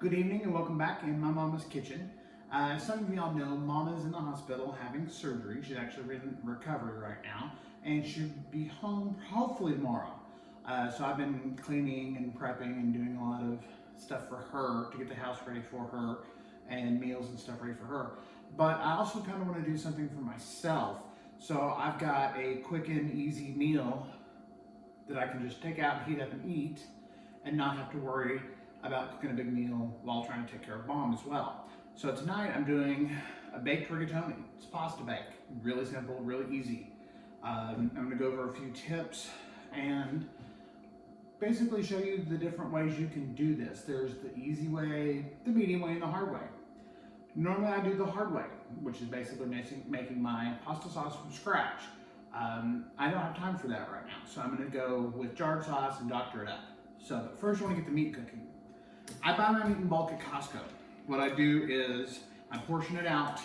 Good evening and welcome back in my mama's kitchen. Some of y'all know Mama's in the hospital having surgery. She's actually in recovery right now and should be home hopefully tomorrow. So I've been cleaning and prepping and doing a lot of stuff for her to get the house ready for her and meals and stuff ready for her. But I also kind of want to do something for myself. So I've got a quick and easy meal that I can just take out, heat up and eat and not have to worry about cooking a big meal while trying to take care of Mom as well. So tonight I'm doing a baked rigatoni. It's pasta bake, really simple, really easy. I'm gonna go over a few tips and basically show you the different ways you can do this. There's the easy way, the medium way, and the hard way. Normally I do the hard way, which is basically making my pasta sauce from scratch. I don't have time for that right now, so I'm gonna go with jarred sauce and doctor it up. So first I wanna get the meat cooking. I buy my meat in bulk at Costco. What I do is I portion it out,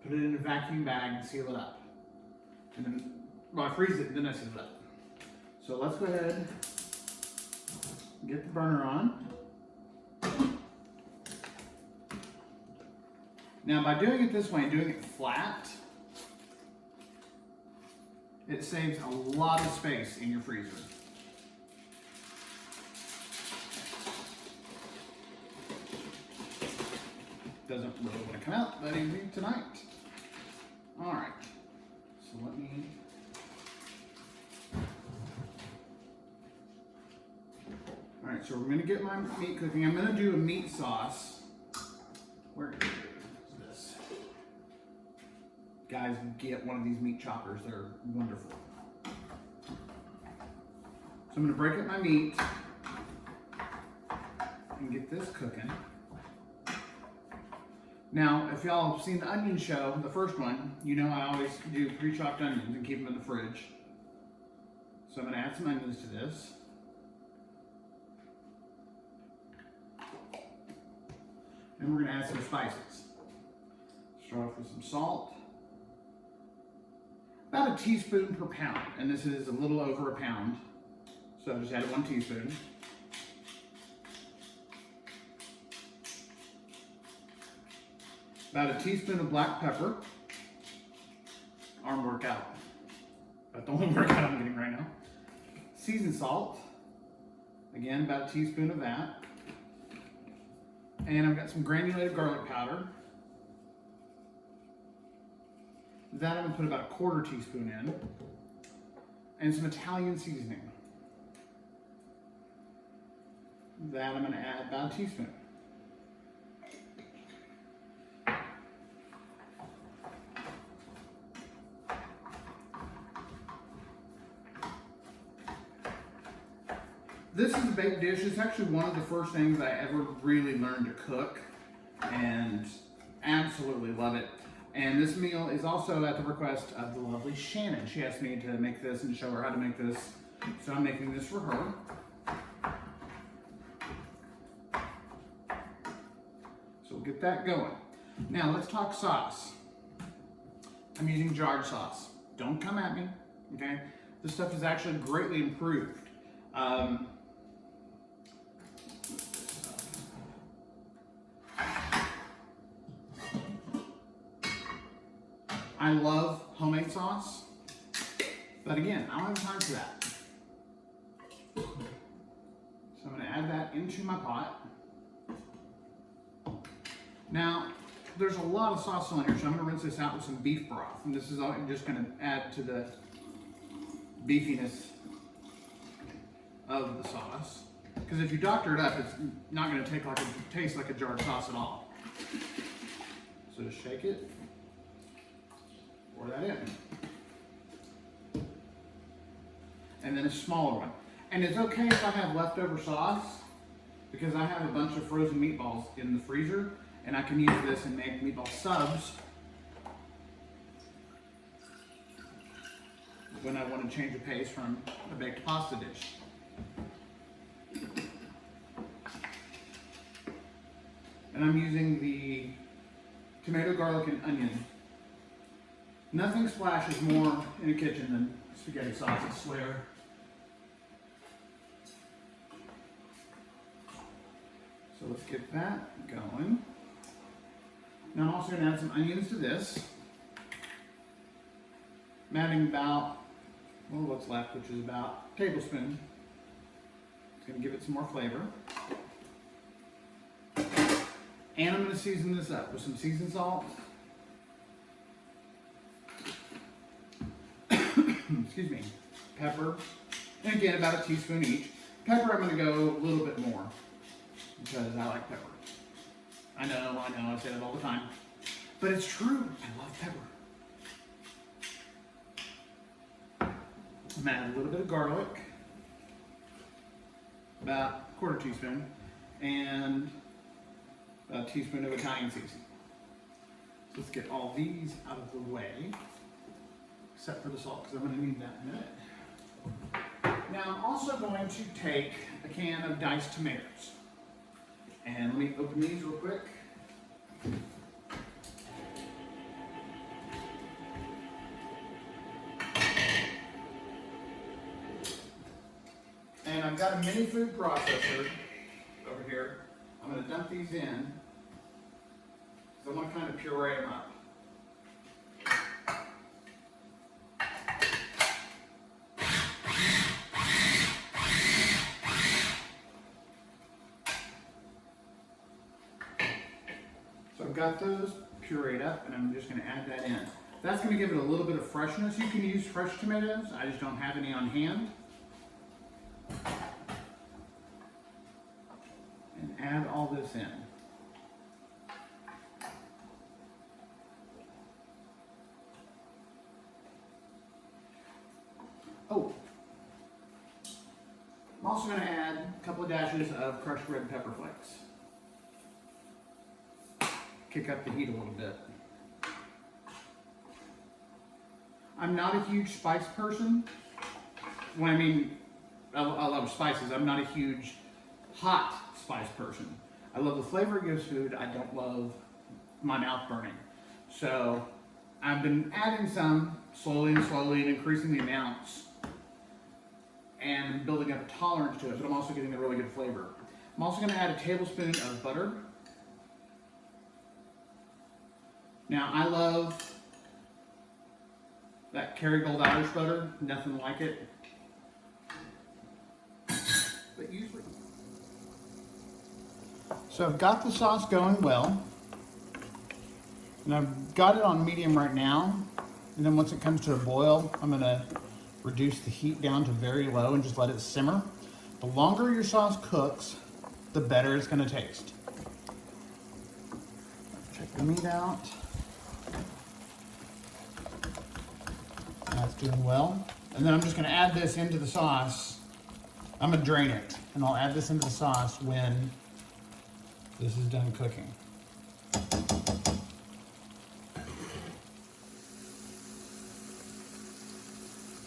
put it in a vacuum bag and seal it up. And then, well, I freeze it and then I seal it up. So let's go ahead and get the burner on. Now by doing it this way and doing it flat, it saves a lot of space in your freezer. Doesn't really want to come out that easy tonight. All right, so let me. All right, so we're gonna get my meat cooking. I'm gonna do a meat sauce. Where is this? Guys, get one of these meat choppers. They're wonderful. So I'm gonna break up my meat and get this cooking. Now, if y'all have seen the onion show, the first one, you know I always do pre-chopped onions and keep them in the fridge. So I'm gonna add some onions to this. And we're gonna add some spices. Start off with some salt. About a teaspoon per pound, and this is a little over a pound. So I just added 1 teaspoon. About a teaspoon of black pepper. Arm workout. About the only workout I'm getting right now. Seasoned salt. Again, about a teaspoon of that. And I've got some granulated garlic powder. That I'm gonna put about a 1/4 teaspoon in. And some Italian seasoning. That I'm gonna add about a teaspoon. This is a baked dish. It's actually one of the first things I ever really learned to cook and absolutely love it. And this meal is also at the request of the lovely Shannon. She asked me to make this and show her how to make this. So I'm making this for her. So we'll get that going. Now let's talk sauce. I'm using jarred sauce. Don't come at me, okay? This stuff is actually greatly improved. I love homemade sauce, but again, I don't have time for that. So I'm gonna add that into my pot. Now, there's a lot of sauce on here, so I'm gonna rinse this out with some beef broth. And this is all just gonna add to the beefiness of the sauce. Because if you doctor it up, it's not gonna taste like a jarred sauce at all. So just shake it. Pour that in. And then a smaller one. And it's okay if I have leftover sauce because I have a bunch of frozen meatballs in the freezer and I can use this and make meatball subs when I want to change the pace from a baked pasta dish. And I'm using the tomato, garlic, and onion. Nothing splashes more in a kitchen than spaghetti sauce, I swear. So let's get that going. Now I'm also going to add some onions to this. I'm adding about, well, what's left, which is about a tablespoon. It's going to give it some more flavor. And I'm going to season this up with some seasoned salt. Excuse me. Pepper. And again, about a teaspoon each. Pepper, I'm going to go a little bit more because I like pepper. I know, I say that all the time. But it's true, I love pepper. I'm going to add a little bit of garlic, about a quarter teaspoon, and a teaspoon of Italian seasoning. So let's get all these out of the way, except for the salt, because I'm going to need that in a minute. Now I'm also going to take a can of diced tomatoes. And let me open these real quick. And I've got a mini food processor over here. I'm going to dump these in because I want to kind of puree them up. So I've got those pureed up and I'm just going to add that in. That's going to give it a little bit of freshness. You can use fresh tomatoes. I just don't have any on hand. And add all this in. Oh, I'm also going to add a couple of dashes of crushed red pepper flakes. Kick up the heat a little bit. I'm not a huge spice person. When I mean, I love spices. I'm not a huge hot spice person. I love the flavor it gives food. I don't love my mouth burning. So I've been adding some slowly and increasing the amounts and building up a tolerance to it, but I'm also getting a really good flavor. I'm also going to add a tablespoon of butter. Now I love that Kerrygold Irish butter, nothing like it. But usually. So I've got the sauce going well, and I've got it on medium right now, and then once it comes to a boil, I'm going to reduce the heat down to very low and just let it simmer. The longer your sauce cooks, the better it's going to taste. Check the meat out. That's doing well. And then I'm just going to add this into the sauce. I'm going to drain it, and I'll add this into the sauce when this is done cooking.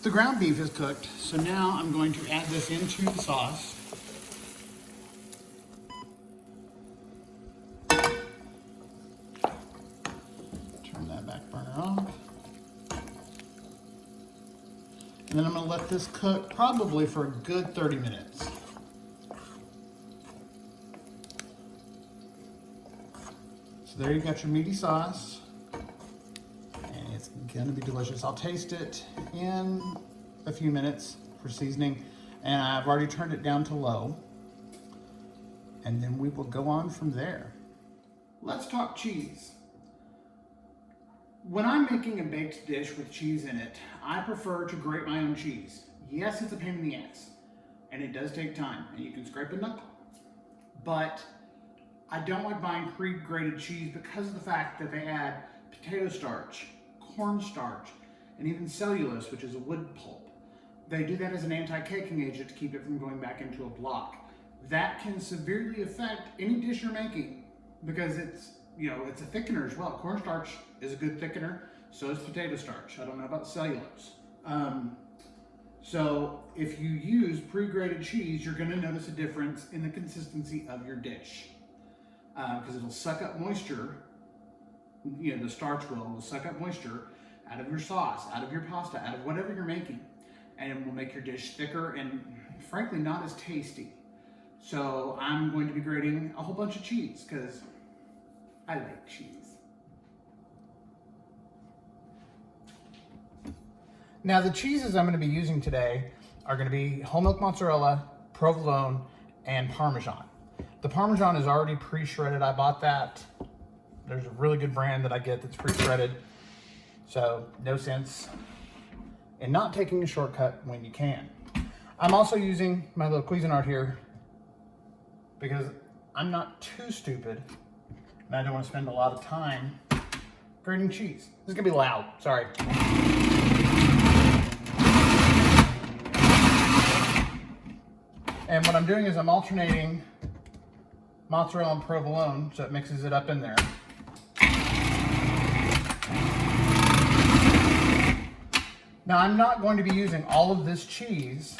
The ground beef is cooked, so now I'm going to add this into the sauce. Turn that back burner off. And then I'm going to let this cook probably for a good 30 minutes. So there you got your meaty sauce. And it's going to be delicious. I'll taste it in a few minutes for seasoning. And I've already turned it down to low. And then we will go on from there. Let's talk cheese. When I'm making a baked dish with cheese in it, I prefer to grate my own cheese. Yes, it's a pain in the ass, and it does take time, and you can scrape a knuckle. But I don't like buying pre-grated cheese because of the fact that they add potato starch, cornstarch, and even cellulose, which is a wood pulp. They do that as an anti-caking agent to keep it from going back into a block. That can severely affect any dish you're making because it's a thickener as well. Cornstarch is a good thickener, so is potato starch. I don't know about cellulose. So if you use pre-grated cheese, you're gonna notice a difference in the consistency of your dish. Because it'll suck up moisture, the starch will suck up moisture out of your sauce, out of your pasta, out of whatever you're making. And it will make your dish thicker and frankly not as tasty. So I'm going to be grating a whole bunch of cheese because I like cheese. Now the cheeses I'm going to be using today are going to be whole milk mozzarella, provolone, and Parmesan. The Parmesan is already pre-shredded. I bought that. There's a really good brand that I get that's pre-shredded. So no sense in not taking a shortcut when you can. I'm also using my little Cuisinart here because I'm not too stupid and I don't want to spend a lot of time grating cheese. This is gonna be loud, sorry. And what I'm doing is I'm alternating mozzarella and provolone so it mixes it up in there. Now I'm not going to be using all of this cheese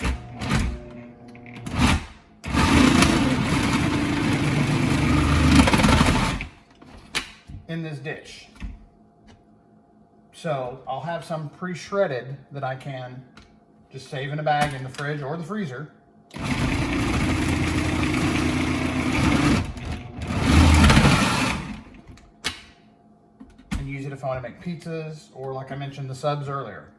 in this dish. So I'll have some pre-shredded that I can just save in a bag in the fridge or the freezer. And use it if I want to make pizzas or, like I mentioned, the subs earlier.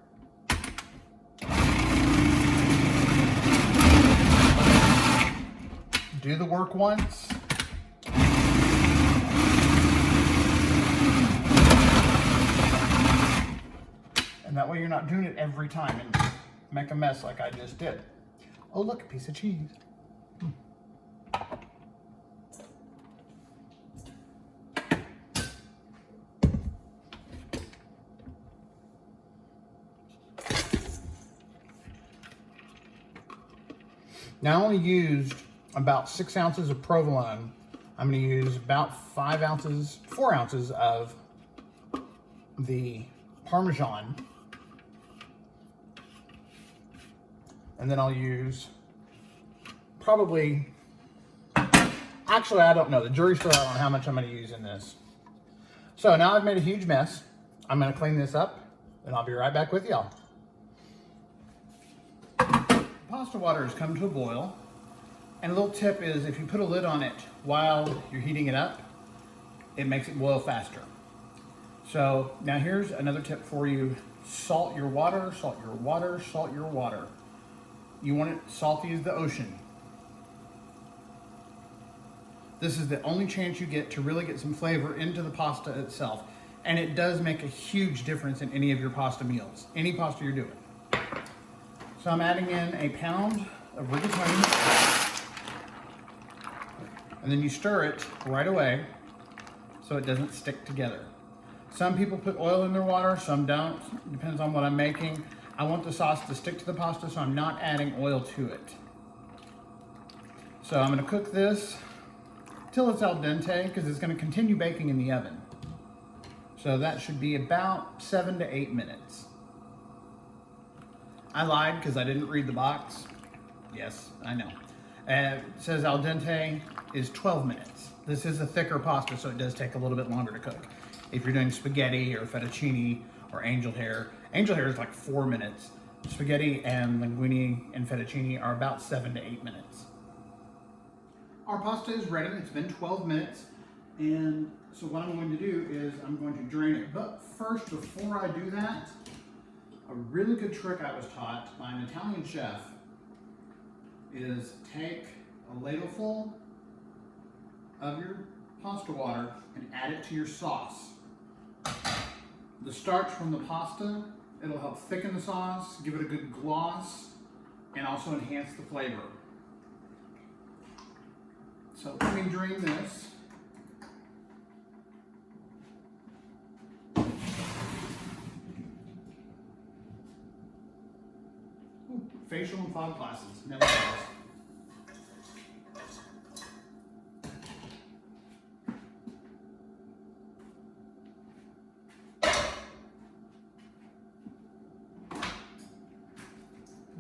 Do the work once. And that way you're not doing it every time and make a mess like I just did. Oh, look, a piece of cheese. Now I only used about 6 ounces of provolone. I'm going to use about 4 ounces of the Parmesan. And then I'll use probably, actually I don't know, the jury's still out on how much I'm going to use in this. So now I've made a huge mess. I'm going to clean this up and I'll be right back with y'all. Pasta water has come to a boil. And a little tip is if you put a lid on it while you're heating it up, it makes it boil faster. So now here's another tip for you. Salt your water, salt your water, salt your water. You want it salty as the ocean. This is the only chance you get to really get some flavor into the pasta itself. And it does make a huge difference in any of your pasta meals, any pasta you're doing. So I'm adding in a pound of rigatoni. And then you stir it right away so it doesn't stick together. Some people put oil in their water, some don't. Depends on what I'm making. I want the sauce to stick to the pasta, so I'm not adding oil to it. So I'm gonna cook this till it's al dente because it's gonna continue baking in the oven. So that should be about 7 to 8 minutes. I lied because I didn't read the box. Yes, I know. It says al dente is 12 minutes. This is a thicker pasta, so it does take a little bit longer to cook. If you're doing spaghetti or fettuccine or angel hair is like 4 minutes. Spaghetti and linguine and fettuccine are about 7 to 8 minutes. Our pasta is ready. It's been 12 minutes. And so what I'm going to do is I'm going to drain it. But first, before I do that, a really good trick I was taught by an Italian chef is take a ladleful of your pasta water and add it to your sauce. The starch from the pasta, it'll help thicken the sauce, give it a good gloss, and also enhance the flavor. So let me drain this. Ooh, facial and fog glasses, never fails.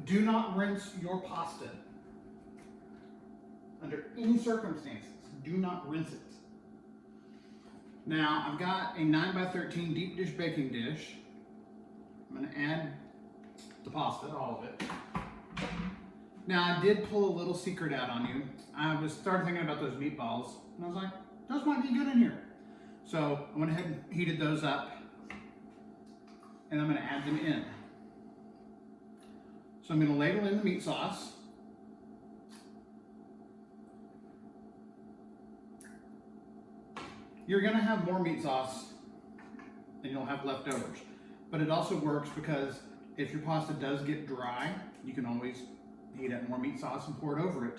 Do not rinse your pasta. Under any circumstances, do not rinse it. Now, I've got a 9x13 deep dish baking dish. I'm going to add the pasta, all of it. Now, I did pull a little secret out on you. I started thinking about those meatballs, and I was like, those might be good in here. So I went ahead and heated those up, and I'm going to add them in. So I'm going to ladle in the meat sauce. You're going to have more meat sauce than you'll have leftovers. But it also works because if your pasta does get dry, you can always heat up more meat sauce and pour it over it.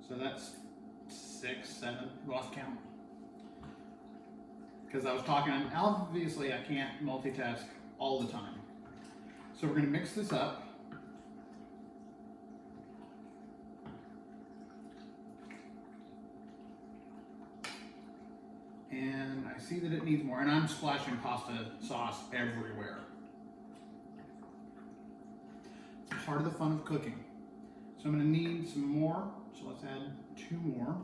So that's 6, 7, lost count. Because I was talking, obviously I can't multitask all the time. So we're going to mix this up. And I see that it needs more, and I'm splashing pasta sauce everywhere. It's part of the fun of cooking. So I'm going to need some more, so let's add 2 more.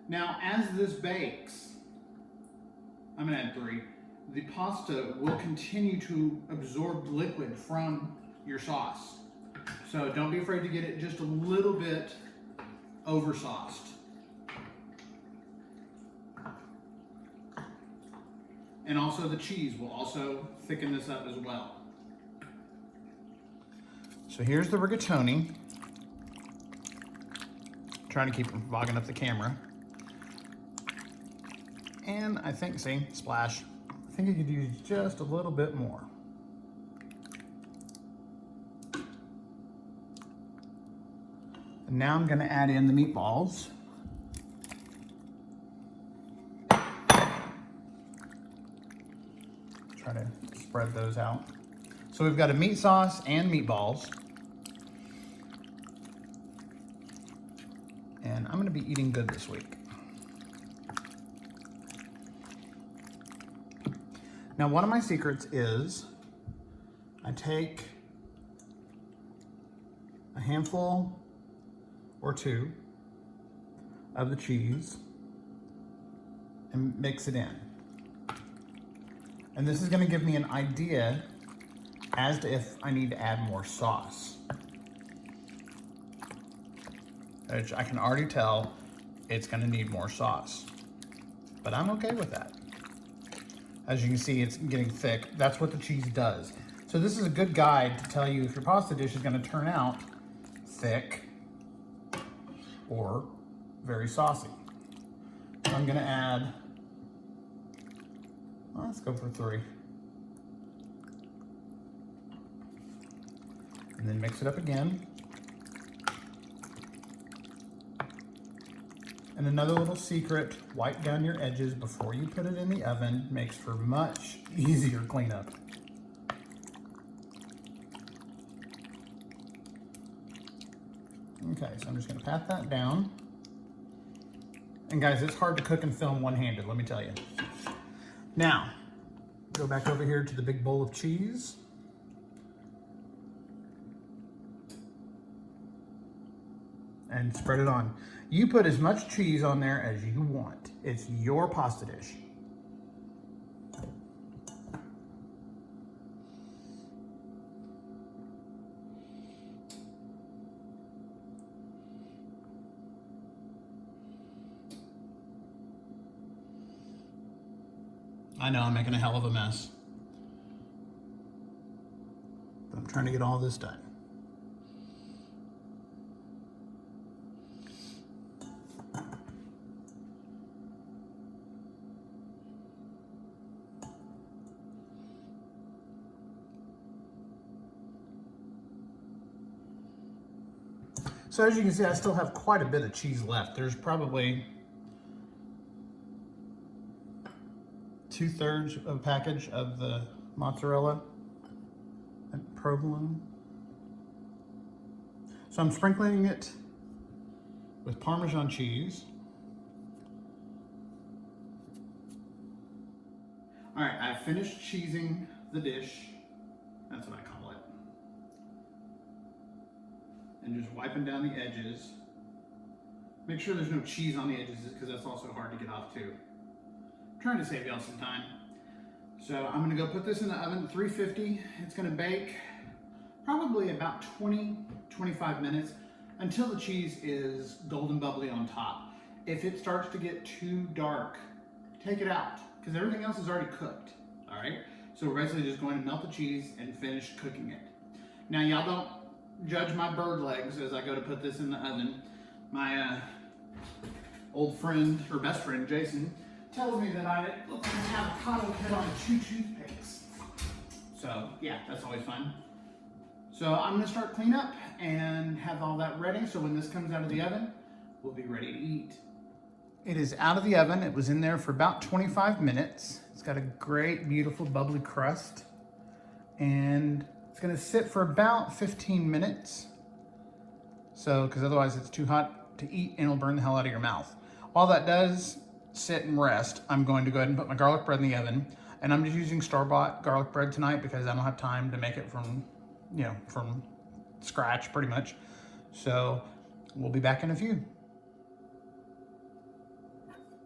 Now, as this bakes, I'm going to add 3. The pasta will continue to absorb liquid from your sauce. So don't be afraid to get it just a little bit over-sauced. And also the cheese will also thicken this up as well. So here's the rigatoni. Trying to keep from fogging up the camera. And I think, see, splash. I think you could use just a little bit more. And now I'm gonna add in the meatballs. Try to spread those out. So we've got a meat sauce and meatballs. And I'm gonna be eating good this week. Now, one of my secrets is I take a handful or 2 of the cheese and mix it in. And this is going to give me an idea as to if I need to add more sauce. Which I can already tell it's going to need more sauce. But I'm okay with that. As you can see, it's getting thick. That's what the cheese does. So this is a good guide to tell you if your pasta dish is going to turn out thick or very saucy. So I'm going to add, well, let's go for 3. And then mix it up again. And another little secret, wipe down your edges before you put it in the oven. Makes for much easier cleanup. Okay, so I'm just gonna pat that down. And guys, it's hard to cook and film one-handed, let me tell you. Now, go back over here to the big bowl of cheese. And spread it on. You put as much cheese on there as you want. It's your pasta dish. I know I'm making a hell of a mess, but I'm trying to get all this done. So as you can see, I still have quite a bit of cheese left. There's probably 2/3 of a package of the mozzarella and provolone. So I'm sprinkling it with Parmesan cheese. All right, I finished cheesing the dish. That's what I call it. And just wiping down the edges. Make sure there's no cheese on the edges because that's also hard to get off too. I'm trying to save y'all some time. So I'm gonna go put this in the oven, 350. It's gonna bake probably about 20-25 minutes until the cheese is golden bubbly on top. If it starts to get too dark, take it out, because everything else is already cooked, all right? So we're basically just going to melt the cheese and finish cooking it. Now y'all don't judge my bird legs as I go to put this in the oven. My old friend, or best friend, Jason, tells me that I look like an avocado head on 2 toothpicks. So yeah, that's always fun. So I'm gonna start cleanup and have all that ready, so when this comes out of the oven, we'll be ready to eat. It is out of the oven. It was in there for about 25 minutes. It's got a great, beautiful, bubbly crust. And it's gonna sit for about 15 minutes. So, because otherwise it's too hot to eat and it'll burn the hell out of your mouth. While that does sit and rest, I'm going to go ahead and put my garlic bread in the oven. And I'm just using store-bought garlic bread tonight because I don't have time to make it from scratch pretty much. So we'll be back in a few.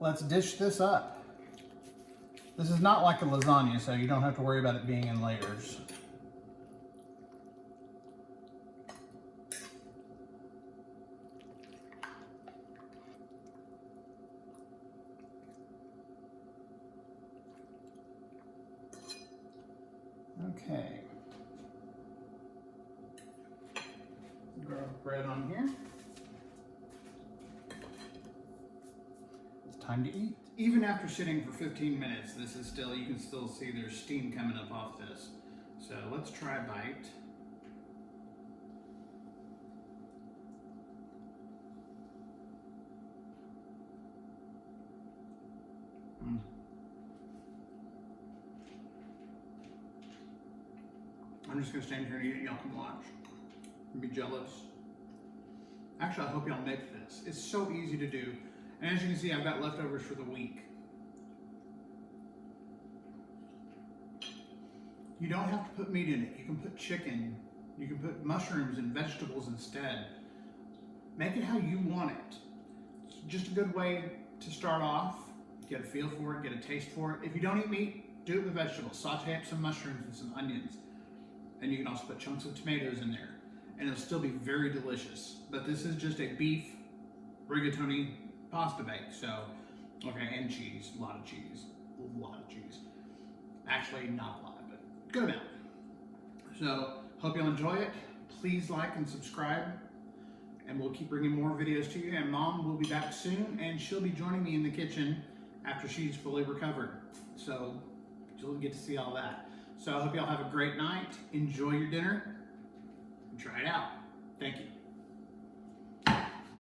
Let's dish this up. This is not like a lasagna, so you don't have to worry about it being in layers. Okay. Garlic bread on here. It's time to eat. Even after sitting for 15 minutes, this is still, you can still see there's steam coming up off this. So let's try a bite. I'm just gonna stand here and eat it. Y'all can watch and be jealous. Actually, I hope y'all make this. It's so easy to do. And as you can see, I've got leftovers for the week. You don't have to put meat in it. You can put chicken. You can put mushrooms and vegetables instead. Make it how you want it. It's just a good way to start off. Get a feel for it, get a taste for it. If you don't eat meat, do it with vegetables. Saute up some mushrooms and some onions. And you can also put chunks of tomatoes in there. And it'll still be very delicious. But this is just a beef rigatoni pasta bake. So, okay, and cheese, a lot of cheese. Actually, not a lot, but good amount. So, hope you'll enjoy it. Please like and subscribe. And we'll keep bringing more videos to you. And Mom will be back soon, and she'll be joining me in the kitchen after she's fully recovered. So, you'll get to see all that. So I hope y'all have a great night. Enjoy your dinner and try it out. Thank you.